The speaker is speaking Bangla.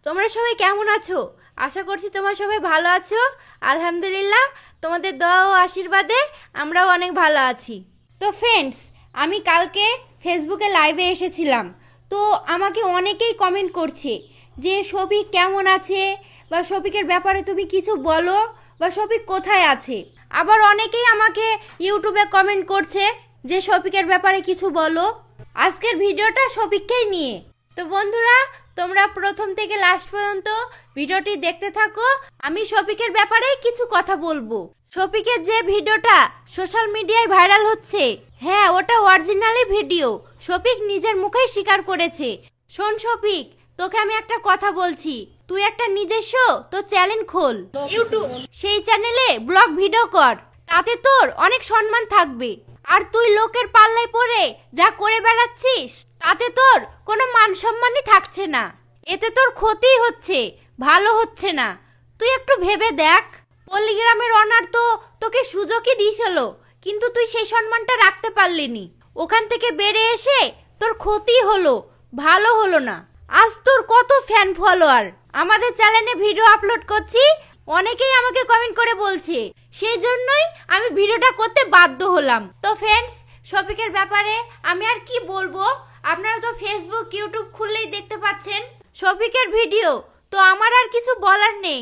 তোমরা সবাই কেমন আছো? আশা করছি তোমরা সবাই ভালো আছো। আলহামদুলিল্লাহ, তোমাদের দোয়া ও আশীর্বাদে আমরাও অনেক ভালো আছি। তো ফ্রেন্ডস, আমি কালকে ফেসবুকে লাইভে এসেছিলাম। তো আমাকে অনেকেই কমেন্ট করছে যে শফিক কেমন আছে, বা শফিকের ব্যাপারে তুমি কিছু বলো, বা শফিক কোথায় আছে। আবার অনেকেই আমাকে ইউটিউবে কমেন্ট করছে যে শফিকের ব্যাপারে কিছু বলো। আজকের ভিডিওটা শফিককেই নিয়ে। তো বন্ধুরা, তোমরা প্রথম থেকে লাস্ট পর্যন্ত ভিডিওটি দেখতে থাকো। আমি শফিকের ব্যাপারেই কিছু কথা বলবো। শফিকের যে ভিডিওটা সোশ্যাল মিডিয়ায় ভাইরাল হচ্ছে, হ্যাঁ ওটা অরিজিনালি ভিডিও। শফিক নিজের মুখেই স্বীকার করেছে। শোন শফিক, তোকে আমি একটা কথা বলছি, তুই একটা নিজস্ব তো চ্যানেল খোল ইউটিউব, সেই চ্যানেলে ব্লগ ভিডিও কর, তাতে তোর অনেক সম্মান থাকবে। আর তুই লোকের পাল্লায় পড়ে যা করে বেড়াচ্ছিস, তাতে তোর কোনো মান সম্মানই থাকছে না। এতে তোর ক্ষতি হচ্ছে, ভালো হচ্ছে না। তুই একটু ভেবে দেখ। পল্লীগ্রামের অনার তো তোকে সুযোগই দিয়েছিল, কিন্তু তুই সেই সম্মানটা রাখতে পারলিনি। ওখান থেকে বেড়ে এসে তোর ক্ষতি হলো, ভালো হলো না। আজ তোর কত ফ্যান ফলোয়ার, আমাদের চ্যানেলে ভিডিও আপলোড করছি, অনেকেই আমাকে কমেন্ট করে বলছে, সেই জন্যই আমি ভিডিওটা করতে বাধ্য হলাম। তো ফ্রেন্ডস, শফিকের ব্যাপারে আমি আর কি বলবো, আপনারা তো ফেসবুক ইউটিউব খুললেই দেখতে পাচ্ছেন শফিকের ভিডিও। তো আমার আর কিছু বলার নেই।